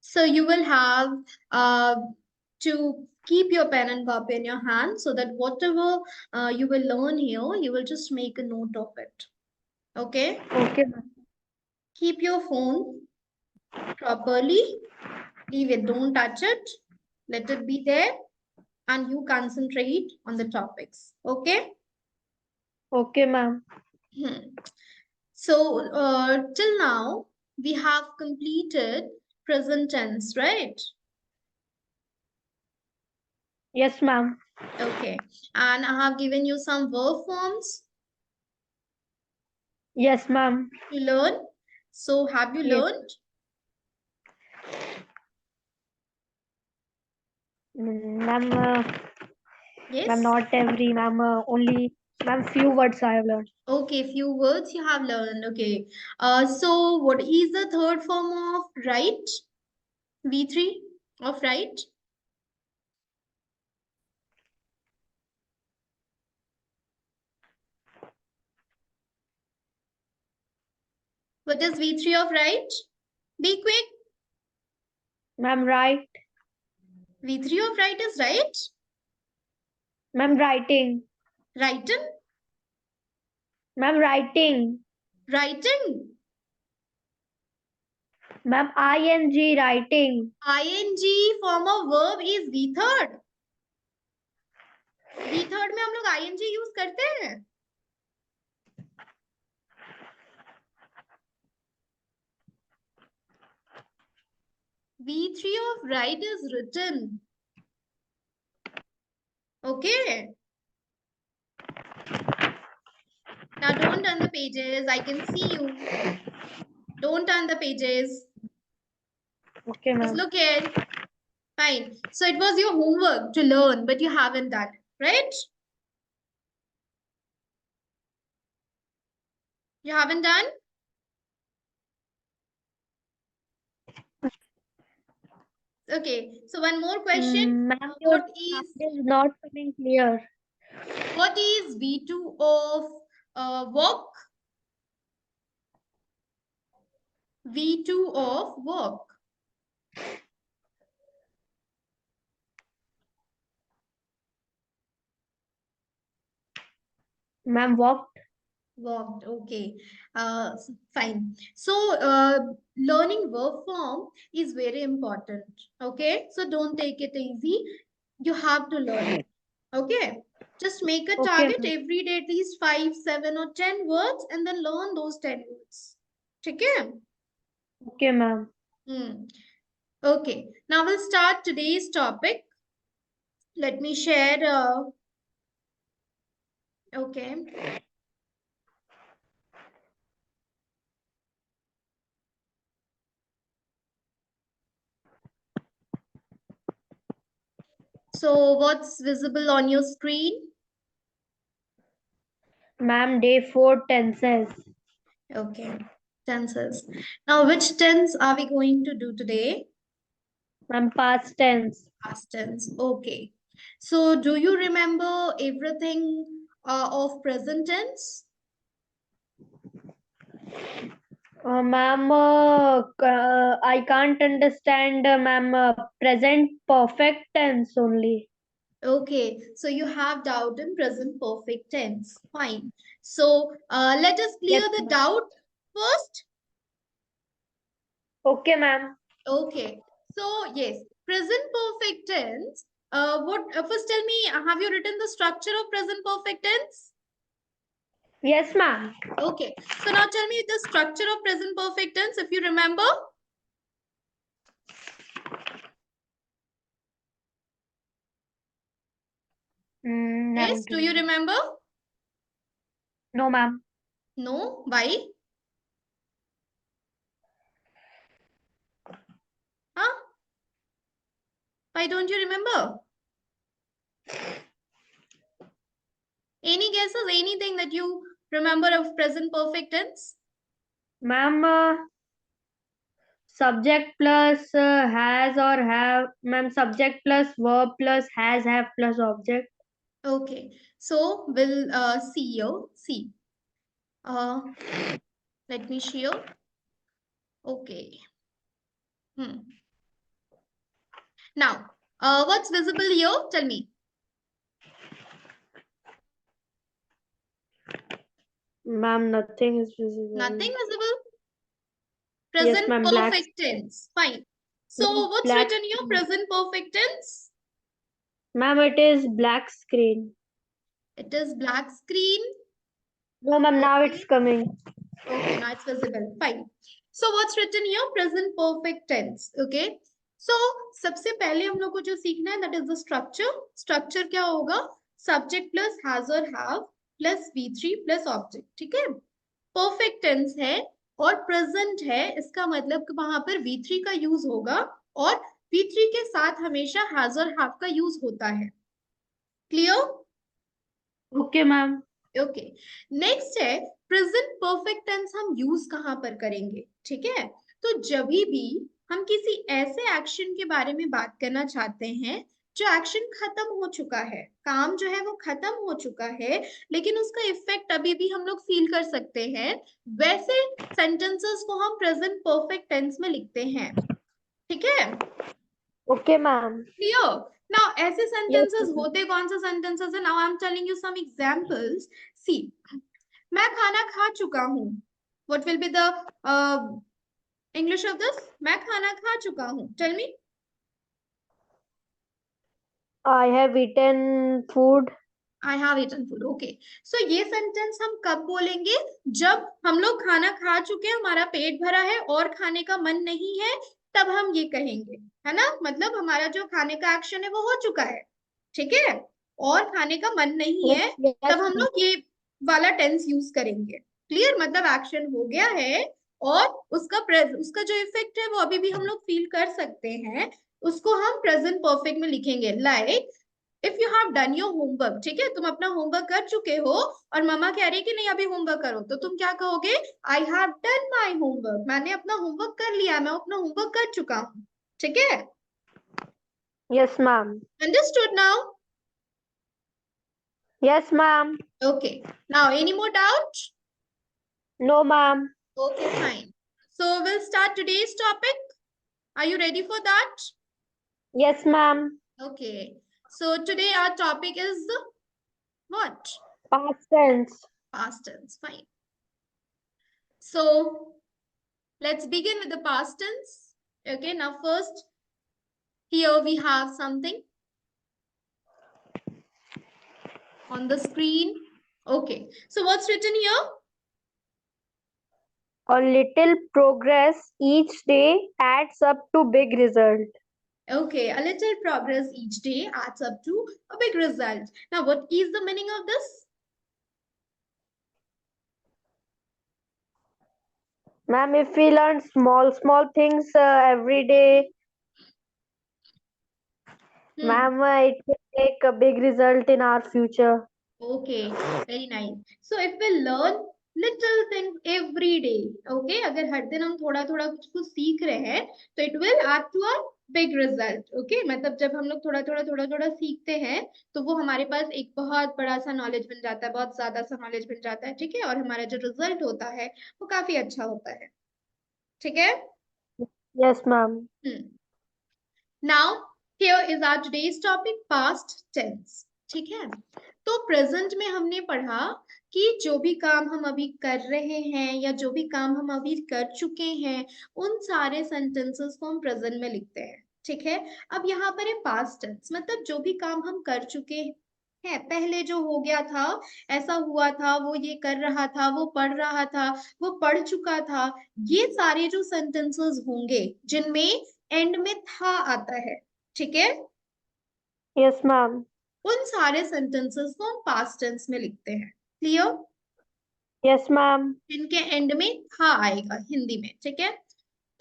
So you will have to keep your pen and copy in your hand so that whatever you will learn here, you will just make a note of it. Okay? Okay, ma'am. Keep your phone properly. Leave it. Don't touch it. Let it be there. And you concentrate on the topics. Okay? Okay, ma'am. So till now, we have completed present tense, right? Yes, ma'am. Okay. And I have given you some verb forms Yes, ma'am. to learn. So have you Yes. learned? Ma'am, Yes. ma'am, not every, ma'am. Only, ma'am, few words I have learned. Okay, few words you have learned. Okay. So what is the third form of right? V3 of right? What is V3 of right? Be quick. Ma'am, right. V3 of right is right. Ma'am, writing. Written. Ma'am, writing. Writing. Ma'am, ing, writing. ING form of verb is V3rd. V3rd में हम लोग ING use करते हैं. V3 of right is written. Okay. Now don't turn the pages. I can see you. Don't turn the pages. Okay, Just ma'am. look here. Fine. So it was your homework to learn, but you haven't done it, right? You haven't done? Okay. So one more question. Ma'am, your What sound is is not coming clear. V2 of walk? V2 of walk. Ma'am, walked. Walked. Okay. Fine. So learning verb form is very important. Okay. So don't take it easy. You have to learn it. Okay. Just make a Okay, target ma'am. every day, at least 5, 7, or 10 words, and then learn those 10 words. Okay. Okay, ma'am. Okay. Now we'll start today's topic. Let me share. Okay. So what's visible on your screen? Ma'am, day 4 tenses. Okay. Tenses. Now, which tense are we going to do today? Ma'am, past tense. Past tense. Okay. So, do you remember everything of present tense? Ma'am, I can't understand, ma'am, present perfect tense only. Okay. So, you have doubt in present perfect tense. Fine. So, let us clear Yes, the ma'am. doubt first. Okay, ma'am. Okay. So, yes, present perfect tense. First tell me, have you written the structure of present perfect tense? Yes, ma'am. Okay. So now tell me the structure of present perfect tense, if you remember. Yes, do you remember? No, ma'am. No. Why? Huh? Why don't you remember? Any guesses? Anything that you remember of present perfect tense? Ma'am, subject plus has or have. Ma'am, subject plus verb plus has, have plus object. Okay. So we'll see you. See. Uh, let me share. Okay. Hmm. Now, what's visible here? Tell me. Ma'am, nothing is visible. Nothing visible. Yes, Present ma'am. Black. perfect tense. Fine. So, what's Black. written here? Present perfect tense. Ma'am, it is black screen. It is black screen. No, ma'am. Now Okay. it's coming. Okay, now it's visible. Fine. So what's written here? Present perfect tense. Okay. So सबसे पहले हम लोग को जो सीखना है that is the structure. Structure क्या होगा? Subject plus has or have plus V3 plus object. ठीक है? Perfect tense है और present है, इसका मतलब कि वहां पर V3 का यूज होगा और V3 के साथ हमेशा has और have का यूज होता है. Clear? Okay ma'am. Okay. Next है प्रेजेंट परफेक्ट टेंस हम यूज कहां पर करेंगे. ठीक है. तो जब भी हम किसी ऐसे एक्शन के बारे में बात करना चाहते हैं जो एक्शन खत्म हो चुका है, काम जो है वो खत्म हो चुका है, लेकिन उसका इफेक्ट अभी भी हम लोग फील कर सकते हैं, वैसे सेंटेंसेस को हम प्रेजेंट परफेक्ट टेंस में लिखते हैं. ठीक है. Okay ma'am. क्लियर. नाउ ऐसे यस सेंटेंसेस मैम. होते कौन से सेंटेंसेस है? Now I am telling you some examples. See, मैं खाना खा चुका हूँ. What will be the English of this? मैं खाना खा चुका हूँ. Tell me. I have eaten food. I have eaten food. Okay. So ये सेंटेंस हम कब बोलेंगे? जब हम लोग खाना खा चुके हैं, हमारा पेट भरा है और खाने का मन नहीं है, तब हम ये कहेंगे. है ना? मतलब हमारा जो खाने का एक्शन है वो हो चुका है. ठीक है. और खाने का मन नहीं Yes, है, yes, तब हम लोग ये वाला टेंस यूज करेंगे. क्लियर. मतलब एक्शन हो गया है और उसका जो इफेक्ट है वो अभी भी हम लोग फील कर सकते हैं, उसको हम प्रेजेंट परफेक्ट में लिखेंगे. Like if you have done your homework. ठीक है. तुम अपना होमवर्क कर चुके हो और मम्मा कह रही है कि नहीं अभी होमवर्क करो, तो तुम क्या कहोगे? I have done my homework. मैंने अपना होमवर्क कर लिया, मैं अपना होमवर्क कर चुका हूँ. ठीक है. yes, ma'am. Understood now? Yes, ma'am. Okay. Now any more doubt? No, ma'am. Okay, fine. So we'll start today's topic. Are you ready for that? Yes, ma'am. Okay. So today our topic is what? Past tense. Past tense. Fine. So let's begin with the past tense. Okay. Now first, here we have something on the screen. Okay. So what's written here? A little progress each day adds up to big result. Okay. A little progress each day adds up to a big result. Now what is the meaning of this? Ma'am, if we learn small things every day, ma'am, it will make a big result in our future. Okay, very nice. So if we learn little things every day, okay, अगर हर दिन हम थोड़ा थोड़ा कुछ सीख रहे हैं, तो it will add to a big result. Okay, मतलब जब हम लोग थोड़ा थोड़ा सीखते हैं, तो वो हमारे पास एक बहुत बड़ा सा नॉलेज बन जाता है, बहुत ज्यादा सा नॉलेज बन जाता है. ठीक है. और हमारा जो रिजल्ट होता है वो काफी अच्छा होता है. ठीक है. Yes, ma'am. Now, here is our today's topic, past tense. ठीक है. तो प्रेजेंट में हमने पढ़ा कि जो भी काम हम अभी कर रहे हैं या जो भी काम हम अभी कर चुके हैं, उन सारे सेंटेंसेस को हम प्रेजेंट में लिखते हैं. ठीक है. अब यहाँ पर है पास्ट टेंस, मतलब जो भी काम हम कर चुके हैं, पहले जो हो गया था, ऐसा हुआ था, वो ये कर रहा था, वो पढ़ रहा था, वो पढ़ चुका था, ये सारे जो सेंटेंसेस होंगे जिनमें एंड में था आता है. ठीक है. Yes, ma'am. उन सारे सेंटेंसेस को हम पास्ट टेंस में लिखते हैं. क्लियर. Yes, ma'am. इनके एंड में था आएगा हिंदी में. ठीक है.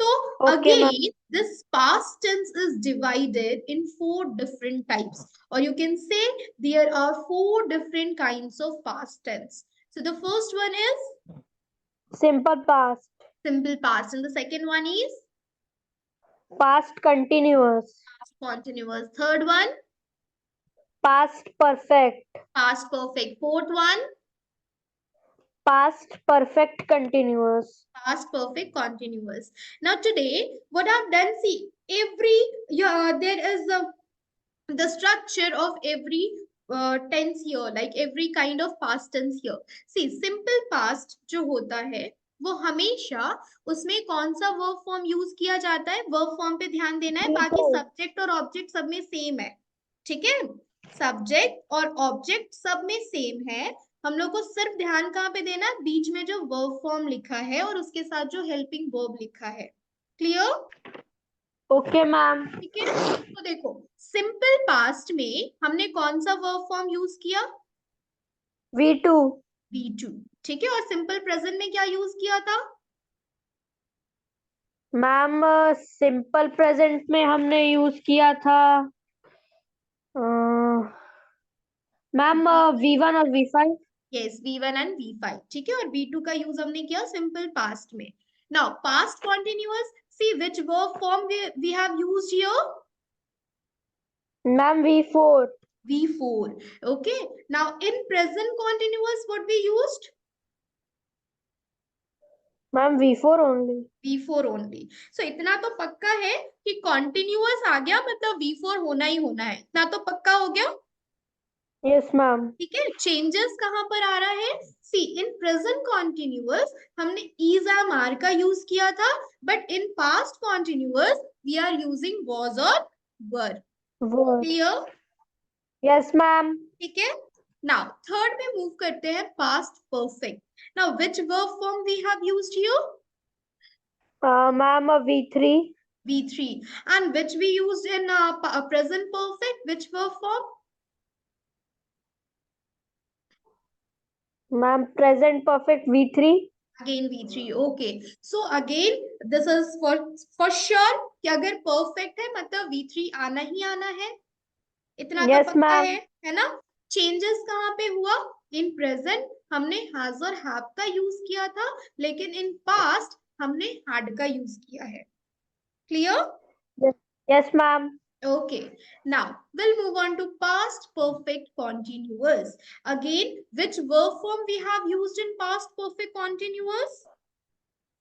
तो Okay, ma'am. Again this past tense is divided in 4 different types, or you can say there are 4 different kinds of past tense. So the first one is Simple past. simple past, and the second one is Past continuous. past continuous. Third one, Past perfect. past perfect. Fourth one, Past perfect continuous. Past perfect continuous. Now today, what I've done, see, there is the structure of every tense here, like every kind of past tense here. See, simple past जो होता है वो हमेशा उसमें कौन सा verb form use किया जाता है, वर्ब फॉर्म पे ध्यान देना है, बाकी V4. सब्जेक्ट और ऑब्जेक्ट सब में सेम है, ठीक है, सब्जेक्ट और ऑब्जेक्ट सब में सेम है। हम लोग को सिर्फ ध्यान कहाँ पे देना है, बीच में जो वर्ब फॉर्म लिखा है और उसके साथ जो हेल्पिंग वर्ब लिखा है। क्लियर? Okay, ma'am. ठीक है, तो देखो सिंपल पास्ट में हमने कौन सा वर्ब फॉर्म यूज किया, V2. V2, ठीक है, और सिंपल प्रेजेंट में क्या यूज किया था, मैम सिंपल प्रेजेंट में हमने यूज किया था मैम V1 और V5. Yes, V1 and V5, ठीक है, और V2 का यूज हमने किया सिंपल पास्ट में। Now past continuous, see which verb form we have used here, ma'am V4. V4, okay. Now in present continuous what we used, ma'am V4 only. V4 only. So इतना तो पक्का है कि continuous आ गया मतलब V4 होना ही होना है, इतना तो पक्का हो गया, Yes, ma'am. ठीक है। चेंजेस कहां पर आ रहा है, सी इन प्रेजेंट कॉन्टिन्यूअस हमने इज एम आर का यूज किया था, but in past continuous we are using was और were. Were. Clear? Yes, ma'am. ठीक है। नाउ थर्ड में मूव करते हैं, past perfect. Now which verb form we have used here, Ma'am V3. V3, and which we used in present perfect, which verb form, Ma'am present perfect V3. again V3, okay. So again this is for sure कि अगर perfect है मतलब V3 आना ही आना है, इतना तो Yes, पक्का ma'am. है ना। चेंजेस कहाँ पे हुआ, इन प्रेजेंट हमने हैज और हैव का यूज किया था, लेकिन इन पास्ट हमने हैड का यूज किया है। Clear? Yes, yes, ma'am. Okay, now we'll move on to past perfect continuous. Again, which verb form we have used in past perfect continuous?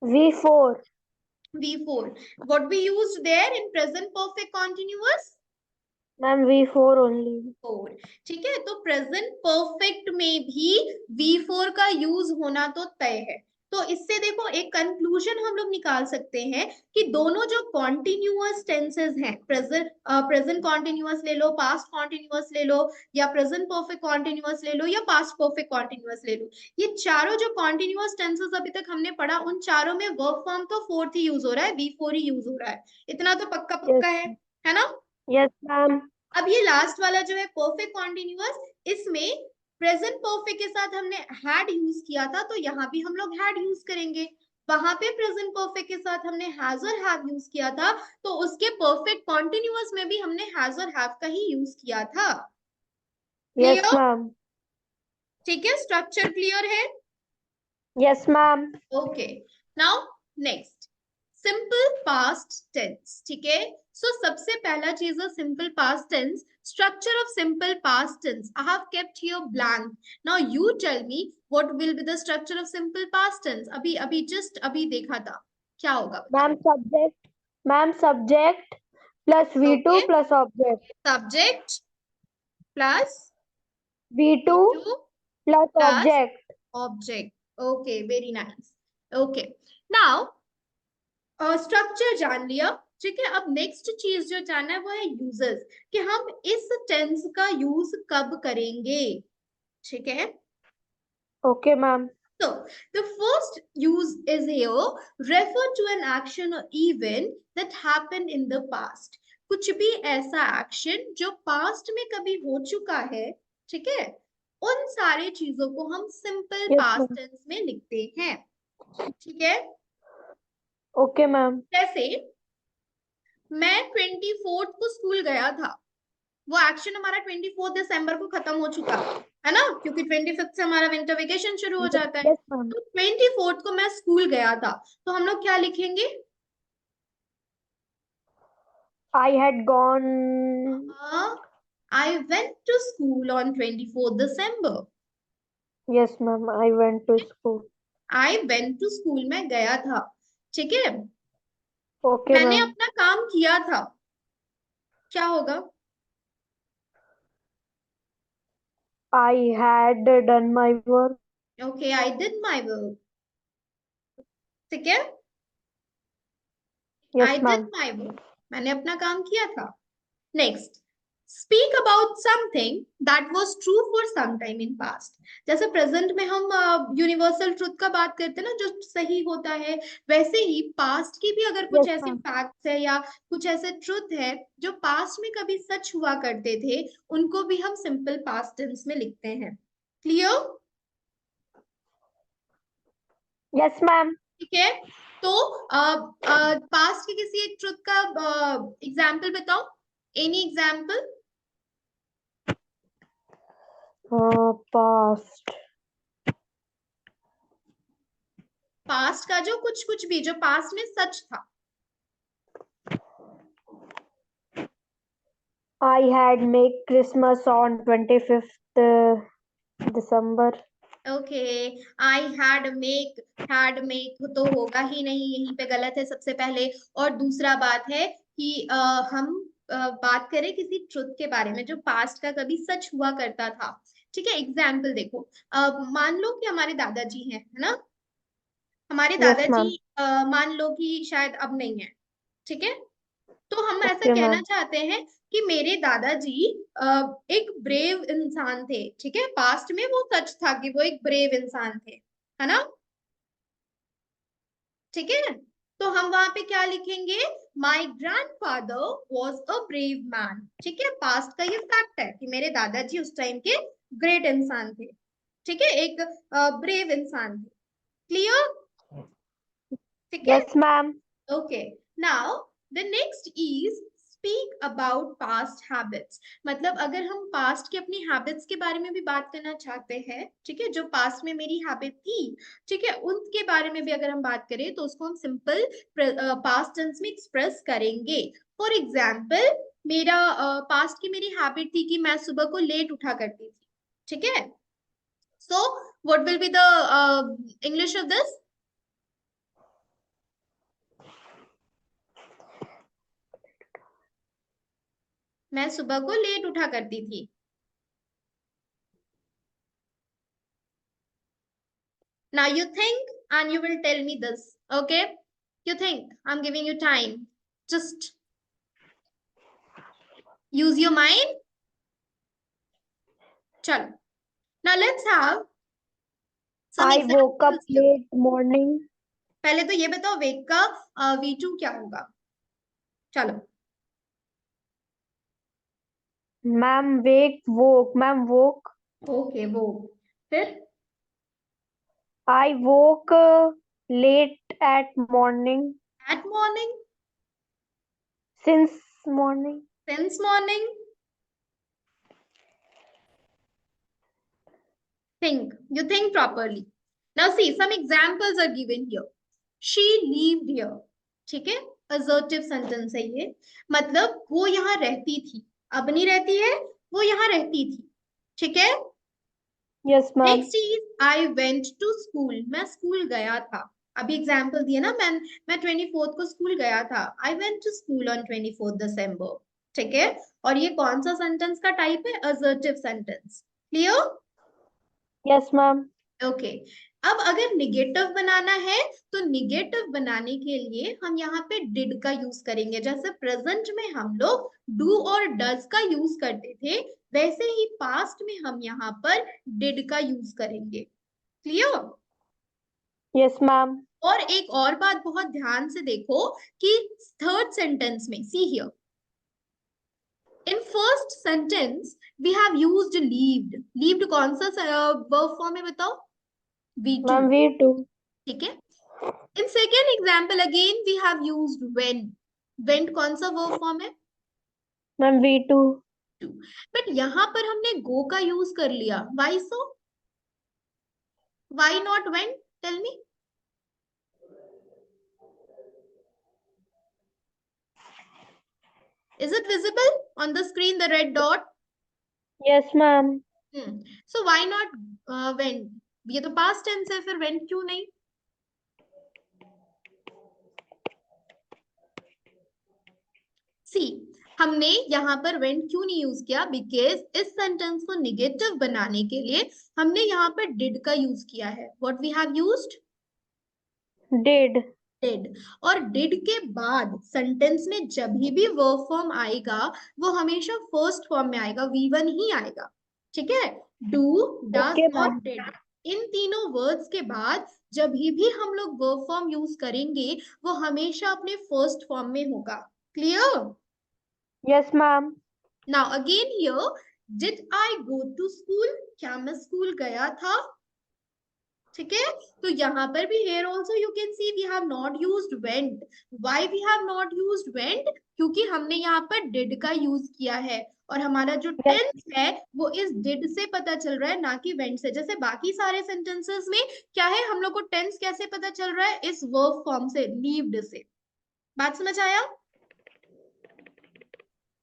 V4. V4. What we used there in present perfect continuous? Ma'am V4 only. 4, ठीक है, तो present perfect में भी V4 का use होना तो तय है। तो इससे देखो एक कंक्लूजन हम लोग निकाल सकते हैं कि दोनों जो कॉन्टिन्यूअस टेंसेस हैं, प्रेजेंट कॉन्टिन्यूअस ले लो, पास्ट कॉन्टिन्यूअस ले लो, या प्रेजेंट परफेक्ट कॉन्टिन्यूअस ले लो, या पास्ट परफेक्ट कॉन्टिन्यूअस ले लो, ये चारों जो कॉन्टिन्यूअस टेंसेस अभी तक हमने पढ़ा, उन चारों में वर्ब फॉर्म तो फोर्थ ही यूज हो रहा है, V4 ही यूज हो रहा है, इतना तो पक्का Yes. पक्का है ना। Yes, ma'am. अब ये लास्ट वाला जो है परफेक्ट कॉन्टिन्यूअस, इसमें प्रेजेंट परफेक्ट के साथ हमने हैड यूज किया था, तो यहाँ भी हम लोग हैड यूज करेंगे। वहां पे प्रेजेंट परफेक्ट के साथ हमने हैज और हैव यूज किया था, तो उसके परफेक्ट कॉन्टिन्यूअस में भी हमने हैज और हैव का ही यूज किया था। Yes, clear? ma'am. ठीक है, स्ट्रक्चर क्लियर है। Yes, ma'am. Okay, now next, simple past tense, ठीक है। सो सबसे पहला चीज है simple past tense, structure of simple past tense. I have kept here blank, now you tell me what will be the structure of simple past tense. अभी अभी just अभी देखा था, क्या होगा Ma'am subject. Ma'am subject plus V2 okay, plus object. Subject plus V2 V2 plus plus object. Object, okay, very nice. Okay, now structure जान लिया, ठीक है। अब नेक्स्ट चीज जो जानना है वो है यूजेस, कि हम इस टेंस का यूज कब करेंगे, ठीक है। Okay, ma'am. So the first use is here, refer to an action or event that happened in the past। कुछ भी ऐसा एक्शन जो पास्ट में कभी हो चुका है, ठीक है, उन सारे चीजों को हम simple Yes, past ma'am. Tense में लिखते हैं, ठीक है। Okay, ma'am. जैसे मैं 24 को स्कूल गया था, वो एक्शन हमारा 24 दिसंबर को खत्म हो चुका है ना, क्योंकि 25 से हमारा विंटर वेकेशन शुरू हो जाता है। Yes, ma'am. तो 24 को मैं स्कूल गया था, तो हम लोग क्या लिखेंगे, I had gone. I went to school on 24 December. Yes, ma'am. I went to school. I went to school, मैं गया था, ठीक है। Okay, मैंने ma'am. अपना काम किया था, क्या होगा? I had done my work. Okay, I did my work, ठीक है। I Yes, did ma'am. My work, मैंने अपना काम किया था। Next, speak about something that was true for some time in past. जैसे प्रेजेंट में हम यूनिवर्सल ट्रुथ का बात करते हैं ना, जो सही होता है, वैसे ही पास्ट की भी अगर कुछ Yes, ऐसे ma'am. फैक्ट्स है या कुछ ऐसे ट्रुथ है जो पास्ट में कभी सच हुआ करते थे, उनको भी हम सिंपल पास्ट टेंस में लिखते हैं। क्लियर? Yes, ma'am. ठीक है। तो पास्ट के किसी एक ट्रुथ का एग्जाम्पल बताओ, एनी एग्जाम्पल। Past. पास्ट का जो कुछ कुछ भी जो पास्ट में सच था। I had make Christmas on 25th December. Okay, I had make तो होगा ही नहीं, यहीं पे गलत है सबसे पहले। और दूसरा बात है कि हम बात करें किसी ट्रुथ के बारे में जो पास्ट का कभी सच हुआ करता था। ठीक है, एग्जाम्पल देखो, मान लो कि हमारे दादाजी हैं, है ना। हमारे Yes, दादाजी ma'am. मान लो कि शायद अब नहीं है, ठीक है। तो हम ऐसा Okay, कहना ma'am. चाहते हैं कि मेरे दादाजी एक ब्रेव इंसान थे, ठीक है। पास्ट में वो सच था कि वो एक ब्रेव इंसान थे, है ना, ठीक है। तो हम वहां पे क्या लिखेंगे? माई grandfather was a brave man, ठीक है। पास्ट का ये फैक्ट है कि मेरे दादाजी उस टाइम के ग्रेट इंसान थे, ठीक है, एक ब्रेव इंसान थे। क्लियर? ठीक है। Yes, ma'am. Okay, now the next is speak about past habits। मतलब अगर हम पास्ट की अपनी हैबिट्स के बारे में भी बात करना चाहते हैं, ठीक है, जो पास्ट में मेरी हैबिट थी, ठीक है, उनके बारे में भी अगर हम बात करें तो उसको हम सिंपल पास्ट टेंस में एक्सप्रेस करेंगे। फॉर एग्जाम्पल, मेरा पास्ट की मेरी हैबिट थी कि मैं सुबह को लेट उठा करती थी, ठीक है। So what will be the English of this? मैं सुबह को लेट उठा करती थी। Now you think and you will tell me this. Okay? You think. I'm giving you time. Just use your mind. Chalo. Now let's have some I woke up examples here. late morning. पहले तो ये बताओ वेक का V2 क्या होगा? चलो। Ma'am, woke. Ma'am, woke. Okay, वो फिर I woke late at morning. Eight morning, Since morning. Since morning, think. You think properly. Now see, some examples are given here. She lived here. ठीक है, assertive sentence है ये। मतलब वो यहाँ रहती थी, अब नहीं रहती है, वो यहाँ रहती थी, ठीक है। Yes, ma'am. Next is I went to school, मैं स्कूल गया था। अभी एग्जाम्पल दिया ना, मैं 24th को स्कूल गया था। I went to school on 24th December, ठीक है। और ये कौन सा सेंटेंस का टाइप है? Assertive sentence. Clear? Yes, ma'am. Okay. अब अगर निगेटिव बनाना है तो निगेटिव बनाने के लिए हम यहाँ पे डिड का यूज करेंगे। जैसे प्रेजेंट में हम लोग डू और डज का यूज करते थे, वैसे ही पास्ट में हम यहाँ पर डिड का यूज करेंगे। क्लियर? Yes, ma'am. और एक और बात बहुत ध्यान से देखो कि थर्ड सेंटेंस में, see here, in first sentence we have used lived. Lived कौन सा वर्ब फॉर्म है बताओ? V2, Ma'am, we too. ठीक है। In second example again we have used went. Went कौन सा वर्ब फॉर्म है? Ma'am, we too. To. But यहां पर हमने गो का यूज कर लिया, why so? Why not went? Tell me. Is it visible on the screen, the red dot? Yes, ma'am. So why not went? ये तो पास्ट टेंस है, फिर वेंट क्यों नहीं? सी, हमने यहाँ पर वेंट क्यों नहीं यूज किया? बिकॉज इस सेंटेंस को निगेटिव बनाने के लिए हमने यहाँ पर डिड का यूज किया है। What we have used? Did. Did. और डिड के बाद सेंटेंस में जब भी वर्ब फॉर्म आएगा वो हमेशा फर्स्ट फॉर्म में आएगा, V1 ही आएगा। ठीक है, डू, डज Okay, और ma'am. डिड, इन तीनों वर्ड्स के बाद जब भी हम लोग वर्ब फॉर्म यूज करेंगे वो हमेशा अपने फर्स्ट फॉर्म में होगा। Clear? Yes, ma'am. Now again here, did I go to school? क्या मैं स्कूल गया था? ठीक है, तो यहाँ पर भी here also you can see we have not used went. Why we have not used went? क्योंकि हमने यहाँ पर did का यूज किया है और हमारा जो Yes. टेंस है वो इस did से पता चल रहा है, ना कि went से। जैसे बाकी सारे सेंटेंसेस में क्या है, हम लोग को टेंस कैसे पता चल रहा है? इस वर्ब फॉर्म से, लीव्ड से। बात समझ आया?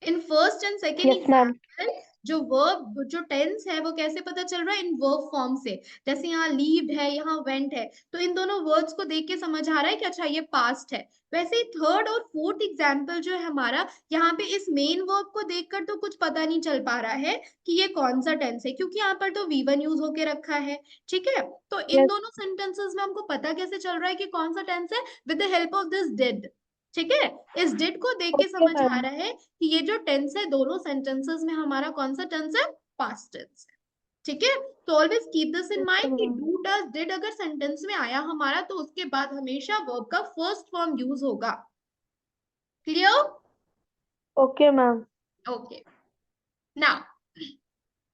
In first and second Yes, ma'am. Example जो वर्ब, जो टेंस है वो कैसे पता चल रहा है? इन वर्ब फॉर्म से। जैसे यहाँ लीव्ड है, यहाँ वेंट है, तो इन दोनों वर्ड्स को देख के समझ आ रहा है कि अच्छा ये पास्ट है। वैसे ही थर्ड और फोर्थ एग्जाम्पल जो है हमारा, यहाँ पे इस मेन वर्ब को देखकर तो कुछ पता नहीं चल पा रहा है कि ये कौन सा टेंस है, क्योंकि यहाँ पर तो V1 यूज होके रखा है। ठीक है, तो इन Yes. दोनों सेंटेंसेस में हमको पता कैसे चल रहा है कि कौन सा टेंस है? With the help of this did. ठीक है, इस डिड को देख के Okay, समझ आ ma'am. रहा है कि ये जो टेंस है दोनों सेंटेंसेस में हमारा कौन सा टेंस है? पास्ट टेंस है। ठीक है, तो always keep this in Okay, mind कि ma'am. डू, डज, डिड अगर सेंटेंस में आया हमारा तो उसके बाद हमेशा वर्ब का फर्स्ट फॉर्म यूज होगा। Clear? Okay, ma'am. Okay, now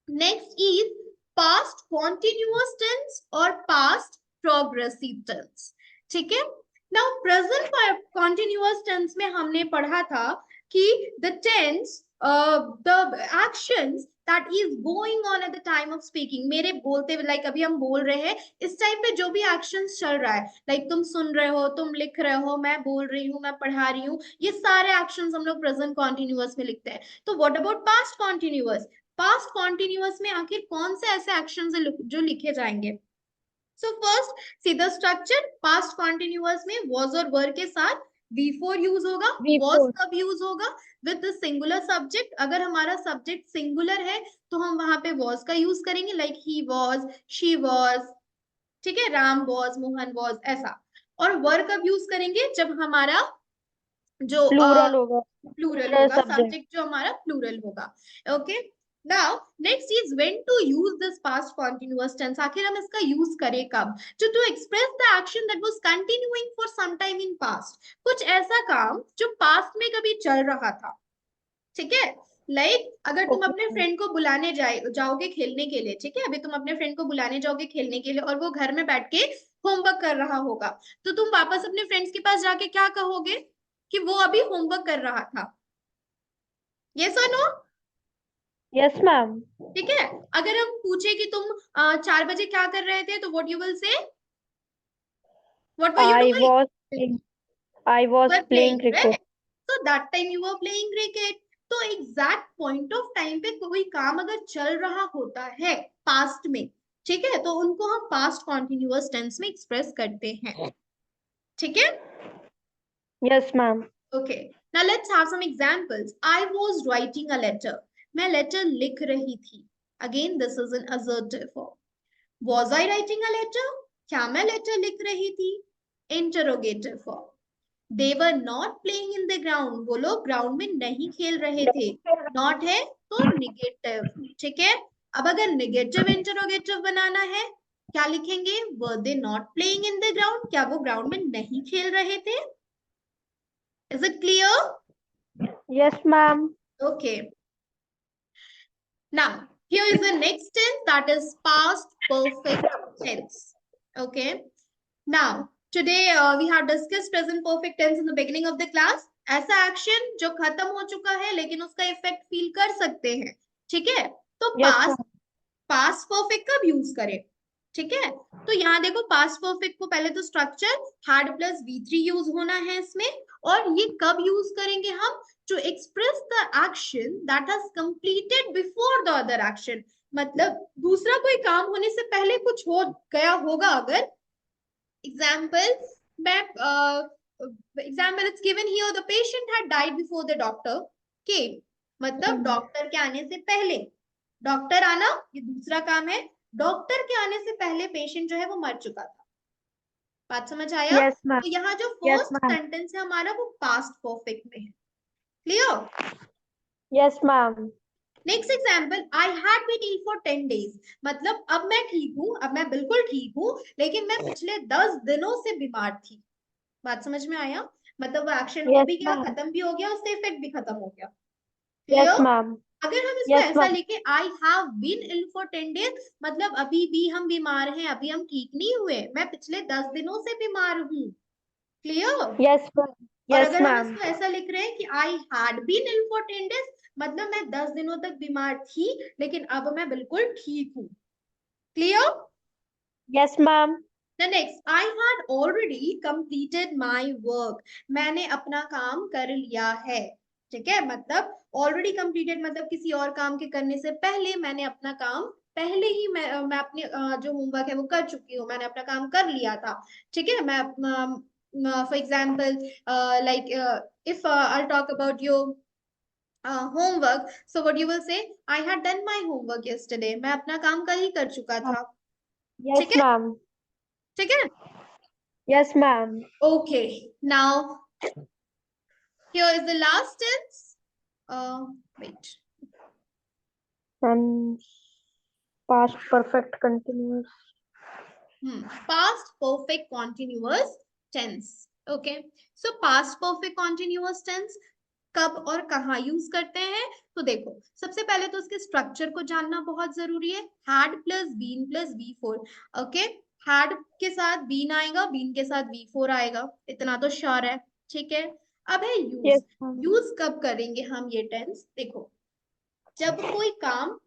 next is past continuous tense और पास्ट प्रोग्रेसिव टेंस। ठीक है, नाउ प्रेजेंट कॉन्टिन्यूअस टेंस में हमने पढ़ा था कि the tense, the actions that is going on at the time of speaking, मेरे बोलते हुए, like अभी हम बोल रहे हैं, इस टाइम पे जो भी एक्शंस चल रहा है, like तुम सुन रहे हो, तुम लिख रहे हो, मैं बोल रही हूँ, मैं पढ़ा रही हूँ, ये सारे एक्शंस हम लोग प्रेजेंट कॉन्टिन्यूअस में लिखते हैं। तो what about past continuous? Past continuous में आखिर कौन से ऐसे एक्शंस है जो लिखे जाएंगे? So first, see the structure. Past continuous में वॉज और वर के साथ V4 यूज होगा। Was V4. कब यूज होगा? With the singular subject. अगर हमारा सब्जेक्ट सिंगुलर है तो हम वहां पे वॉज का यूज करेंगे, like he was, she was, ठीक है, राम वॉज, मोहन वॉज, ऐसा। और वर कब यूज करेंगे? जब हमारा जो Plural होगा. प्लूरल Plural होगा, subject. सब्जेक्ट जो हमारा प्लूरल होगा। Okay, now next is when to use this past continuous tense. आखिर हम इसका यूज करें कब? To express the action that was continuing for some time in past. कुछ ऐसा काम जो पास्ट में कभी चल रहा था। ठीक है, लाइक अगर तुम Okay, अपने ma'am. फ्रेंड को बुलाने जाओगे खेलने के लिए, ठीक है, अभी तुम अपने फ्रेंड को बुलाने जाओगे खेलने के लिए और वो घर में बैठ के होमवर्क कर रहा होगा, तो तुम वापस अपने फ्रेंड्स के पास जाके क्या कहोगे? कि वो अभी होमवर्क कर रहा था। यस और नो? Yes, ma'am. ठीक है, अगर हम पूछे कि तुम 4 बजे क्या कर रहे थे, तो what you will say? What were you I was doing? I was were playing playing, cricket. Right? So that time you were playing cricket. तो एग्जैक्ट पॉइंट ऑफ टाइम पे कोई काम अगर चल रहा होता है पास्ट में, ठीक है, तो उनको हम पास्ट कॉन्टिन्यूअस टेंस में एक्सप्रेस करते हैं। ठीक है, Yes, ma'am. Okay, now let's have some examples. I was writing a letter, मैं लेटर लिख रही थी। Again this is an assertive form. Was I writing a letter? क्या मैं लेटर लिख रही थी? Interrogative form. They were not playing in the ground. वो लोग ग्राउंड में नहीं खेल रहे थे। नॉट है तो निगेटिव। ठीक है, अब अगर निगेटिव इंटरोगेटिव बनाना है, क्या लिखेंगे? Were they not playing in the ground? क्या वो ग्राउंड में नहीं खेल रहे थे? Is it clear? Yes, ma'am. Okay. Now, here is the next tense, that is past perfect tense. Okay. Now, today we have discussed present perfect tense in the beginning of the class. ऐसा action जो खत्म हो चुका है लेकिन उसका effect feel कर सकते हैं। ठीक है, तो Yes, past, ma'am. Past perfect कब यूज करें? ठीक है, तो यहाँ देखो पास्ट परफेक्ट को पहले तो structure had plus V3 use होना है इसमें। और ये कब यूज करेंगे हम? To express the action that has completed before the other action. मतलब दूसरा कोई काम होने से पहले कुछ हो गया होगा अगर, एग्जाम्पल, मैं example it's given here, the patient had died before the doctor के, मतलब डॉक्टर के आने से पहले, डॉक्टर आना ये दूसरा काम है, डॉक्टर के आने से पहले पेशेंट जो है वो मर चुका था। बात समझ आया? Yes, ma'am. तो यहाँ जो Yes, फर्स्ट ma'am. सेंटेंस है हमारा वो पास्ट परफेक्ट में है। Clear? Yes, ma'am. Next example, I had been ill for 10 days, मतलब अब मैं ठीक हूँ, अब मैं बिल्कुल ठीक हूँ, लेकिन मैं पिछले 10 दिनों से बीमार थी। बात समझ में आया? मतलब वो एक्शन हो Yes, भी गया, ma'am. खत्म भी हो गया, उससे इफेक्ट भी खत्म हो गया। Yes, clear? ma'am. अगर हम इसको Yes, ऐसा ma'am. लिखे, I have been ill for 10 days, मतलब अभी भी हम बीमार हैं, अभी हम ठीक नहीं हुए, मैं पिछले 10 दिनों से बीमार हूँ। क्लियर? Yes, ma'am. और Yes, अगर हम ma'am. इसको ऐसा लिख रहे हैं कि I had been ill for 10 days, मतलब मैं 10 दिनों तक बीमार थी, लेकिन अब मैं बिल्कुल ठीक हूँ। Clear? Yes, ma'am. The next, I had already completed my work. मैंने अपना काम कर लिया है। ठीक है, मतलब already completed मतलब किसी और काम के करने से पहले मैंने अपना काम, पहले ही मैं अपने जो होमवर्क है वो कर चुकी हूँ, मैंने अपना काम कर लिया था। ठीक है, मैं for example, like if I'll talk about your homework, so what you will say, I had done my homework yesterday. मैं अपना काम कल ही कर चुका था। ठीक Yes, है? ma'am. ठीक है? Yes, ma'am. Okay, now here is the last tense. Wait. And past perfect continuous. Past perfect continuous tense. Okay. So past perfect continuous tense कब और कहाँ यूज करते हैं? तो देखो, सबसे पहले तो उसके स्ट्रक्चर को जानना बहुत जरूरी है। Had plus been plus V four. Okay, had के साथ बीन आएगा, बीन के साथ वी फोर आएगा, इतना तो श्योर है। ठीक है, अब है यूज। Yes, ma'am. यूज कब करेंगे हम ये टेंस? देखो, जब कोई काम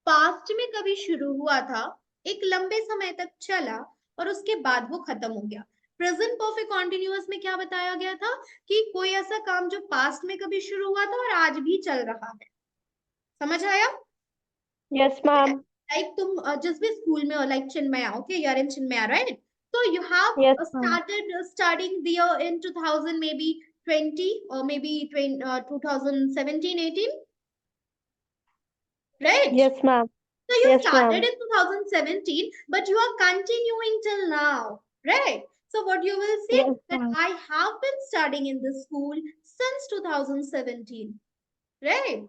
पास्ट में कभी शुरू हुआ था, एक लंबे समय तक चला और उसके बाद वो खत्म हो गया। प्रेजेंट परफेक्ट कॉन्टिन्यूअस में क्या बताया गया था कि कोई ऐसा काम जो पास्ट में कभी शुरू हुआ था और आज भी चल रहा है। समझ आया? Yes, ma'am. लाइक तुम जिस भी स्कूल में हो, like Chinmaya, okay, you are in Chinmaya, right? So you have Yes, ma'am. started studying there in 2000 maybe 20 or maybe 2017 18, right? Yes, ma'am. So you Yes, started ma'am. in 2017, but you are continuing till now, right? So what you will say Yes, that ma'am. I have been studying in this school since 2017, right?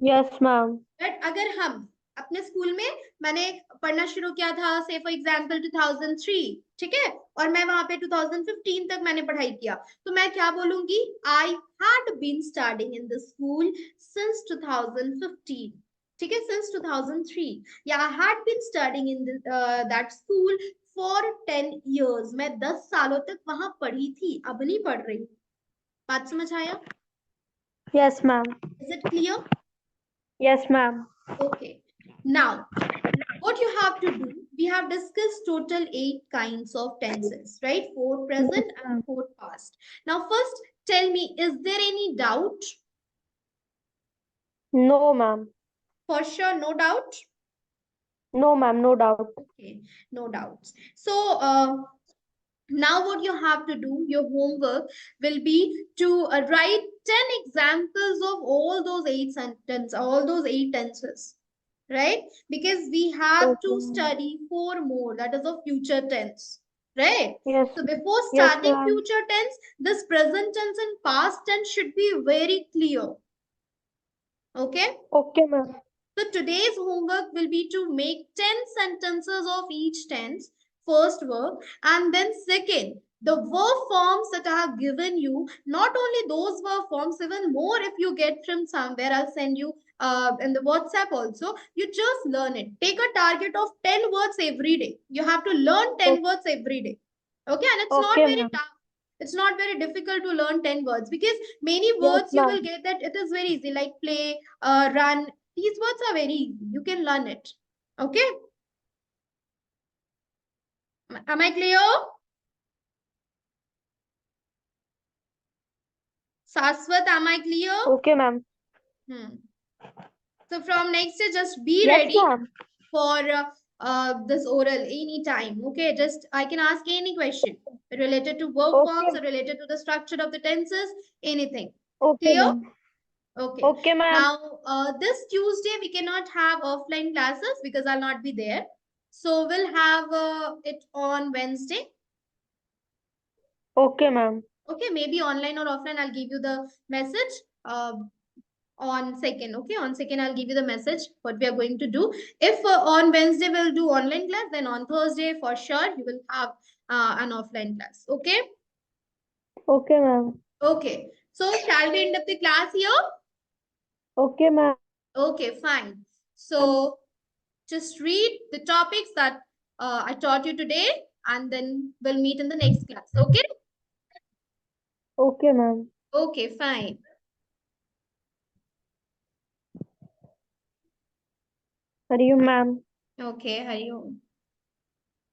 Yes, ma'am. But अगर हम अपने school में, मैंने पढ़ना शुरू किया था से फॉर एग्जांपल 2003, ठीक है, और मैं वहां पे 2015 तक मैंने पढ़ाई किया, तो मैं क्या बोलूंगी? I had been studying in the school since 2015। ठीक है, सिंस 2003, या I had been studying in that school for 10 years। मैं 10 सालों तक वहां पढ़ी थी, अब नहीं पढ़ रही। बात समझ आया? Yes, ma'am. Is it clear? Yes, ma'am. Okay, now what you have to do, we have discussed total 8 kinds of tenses, right? 4 Yes, present and ma'am. 4 past. Now first tell me, is there any doubt? No, ma'am. For sure, no doubt? No, ma'am. No doubt. Okay, no doubts. So now what you have to do, your homework will be to write 10 examples of all those 8 sentences, all those 8 tenses, right? Because we have Okay, to ma'am. study 4 more, that is of future tense, right? Yes. So before Yes, starting ma'am. future tense, this present tense and past tense should be very clear. Okay? Okay, ma'am. So today's homework will be to make 10 sentences of each tense, first verb, and then second, the verb forms that I have given you, not only those verb forms, even more if you get from somewhere, I'll send you in the WhatsApp also, you just learn it. Take a target of 10 words every day. You have to learn 10 words every day. Okay, and it's not Okay, very ma'am. tough. It's not very difficult to learn 10 words because many Yes, words you will ma'am. get that it is very easy, like play, run. These words are very easy. You can learn it. Okay? Am I clear? Saswat, am I clear? Okay, ma'am. Hmm. So from next day, just be Yes, ready ma'am. for this oral anytime. Okay, just I can ask any question related to verb forms Okay. or related to the structure of the tenses, anything. Okay, Clear? ma'am. Okay. Okay, ma'am. Now, this Tuesday we cannot have offline classes because I'll not be there. So we'll have it on Wednesday. Okay, ma'am. Okay, maybe online or offline. I'll give you the message. On second, okay, on second I'll give you the message what we are going to do. If on Wednesday we'll do online class, then on Thursday for sure you will have an offline class. Okay. Okay, ma'am. Okay, so shall we end up the class here? Okay, ma'am. Okay, fine. So just read the topics that I taught you today, and then we'll meet in the next class. Okay. Okay, ma'am. Okay, fine. Hari Om, ma'am. Okay, Hari Om.